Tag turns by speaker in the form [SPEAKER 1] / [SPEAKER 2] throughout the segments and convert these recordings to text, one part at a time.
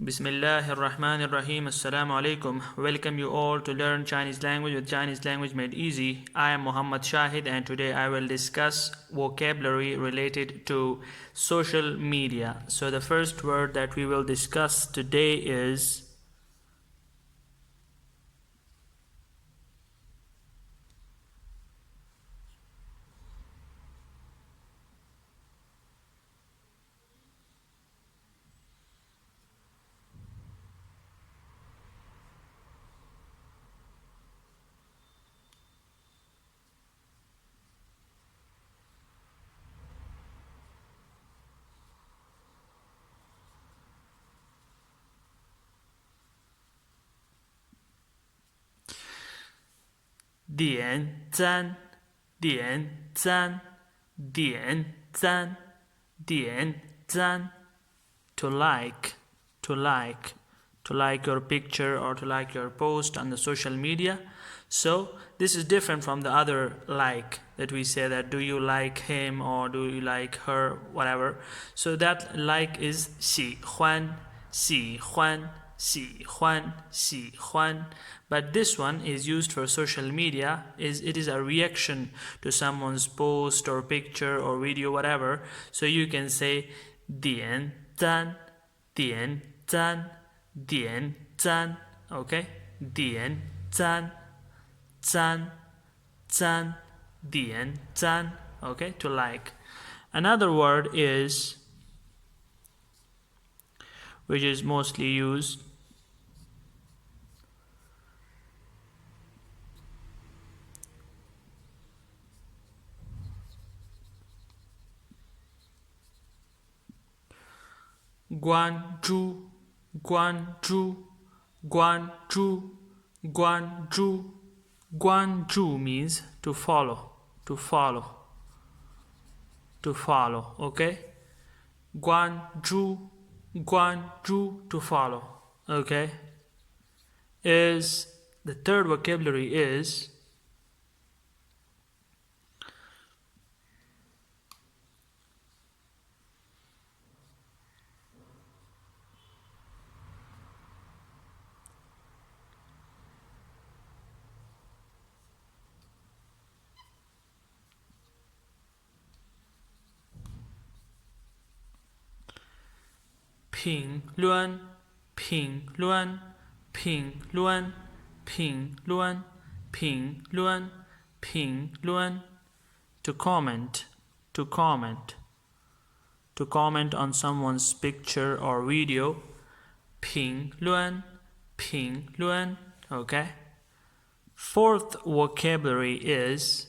[SPEAKER 1] Bismillahir Rahmanir Rahim. Assalamu alaikum. Welcome you all to learn Chinese language with Chinese language made easy. I am Muhammad Shahid and today I will discuss vocabulary related to social media. So the first word that we will discuss today is Dian Zan, Dian Zan, Dian Zan, Dian Zan. To like, to like, to like your picture or to like your post on the social media. So this is different from the other like that we say that do you like him or do you like her, whatever. So that like is 喜欢, 喜欢, 喜欢, 喜欢. But this one is used for social media. It is a reaction to someone's post or picture or video, whatever. So you can say 点赞, 点赞, 点赞, okay? 点赞, 赞, 赞, 点赞, okay? To like. Another word is, which is mostly used, guan zhu, guan zhu, guan zhu, guan zhu. Guan zhu means to follow, to follow, to follow, okay? Guan zhu, guan zhu, to follow, okay? Is the third vocabulary is ping luan, ping luan, ping luan, ping luan, ping luan, ping luan. To comment, to comment, to comment on someone's picture or video. Ping luan, ping luan, okay? Fourth vocabulary is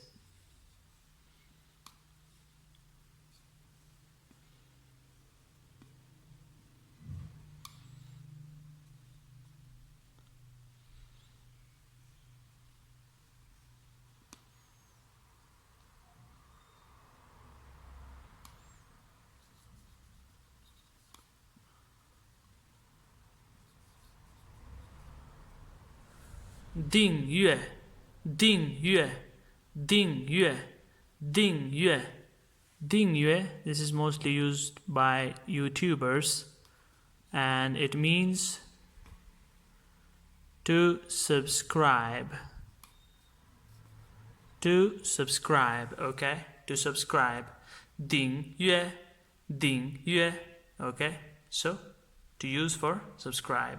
[SPEAKER 1] 订阅, 订阅, 订阅, 订阅, 订阅. This is mostly used by YouTubers and it means to subscribe. To subscribe, okay? To subscribe. 订阅, 订阅, okay? So, to use for subscribe.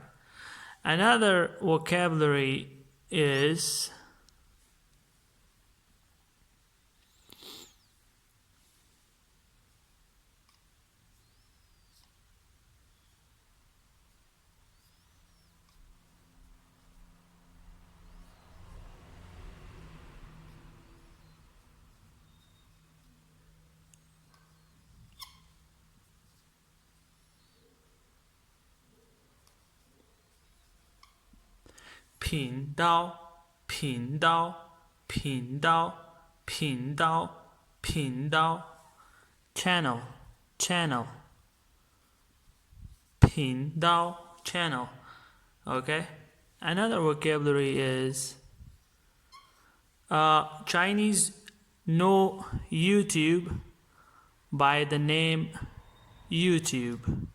[SPEAKER 1] Another vocabulary is频道, 频道, 频道, 频道, 频道. Channel, channel, 频道, channel, okay? Another vocabulary is Chinese know YouTube by the name YouTube.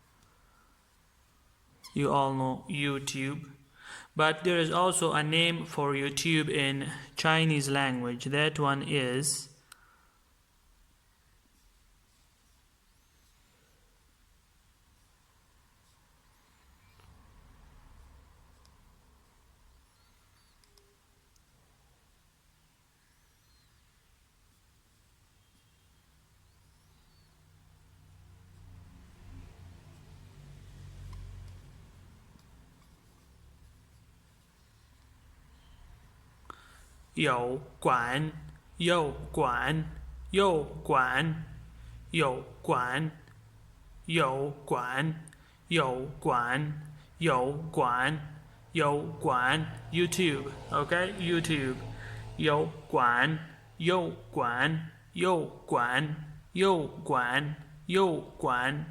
[SPEAKER 1] You all know YouTube. But there is also a name for YouTube in Chinese language. That one is You Guan, You Guan, You Guan, You Guan, You Guan, You Guan, You Guan, You Guan, YouTube, okay? YouTube. You Guan, You Guan, You Guan, You Guan, You Guan,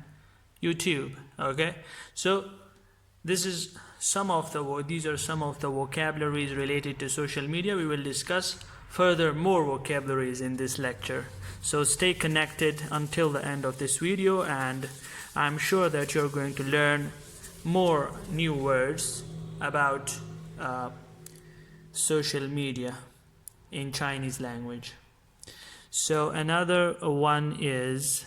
[SPEAKER 1] YouTube, okay? So these are some of the vocabularies related to social media. We will discuss further more vocabularies in this lecture. So stay connected until the end of this video, and I'm sure that you're going to learn more new words about social media in Chinese language. So another one is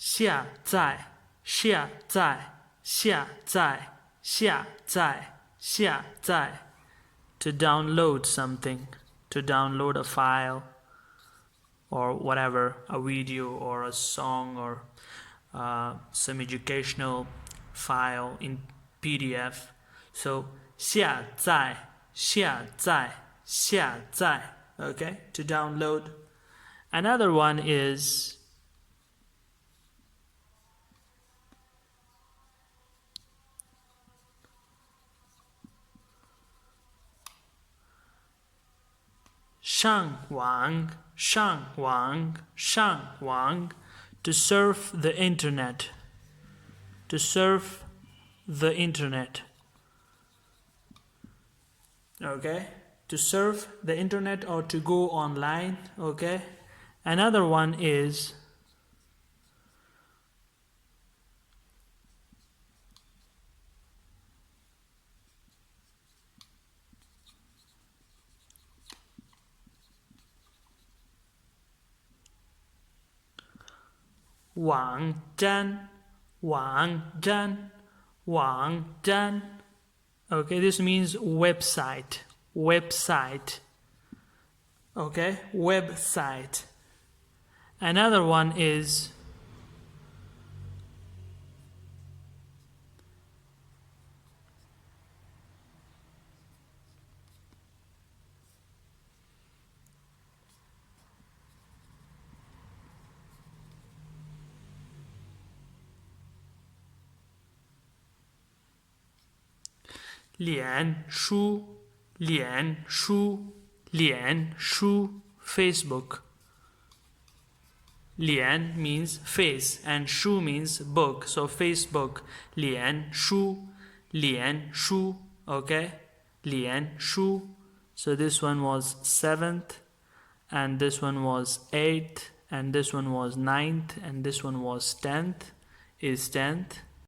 [SPEAKER 1] 下载下载下载下载下载 to download something, to download a file or whatever, a video or a song or some educational file in PDF. So 下载下载下载, okay, to download. Another one is上网上网上网 to surf the internet, to surf the internet, okay, to surf the internet or to go online, okay. Another one is网站网站网站, okay, this means website, website, okay, website. Another one is脸书脸书脸书 Facebook. 脸 means face and 书 means book, so Facebook. 脸书脸书, okay, 脸书. So this one was 7th, and this one was 8th, and this one was 9th, and this one was 10th, is 10th.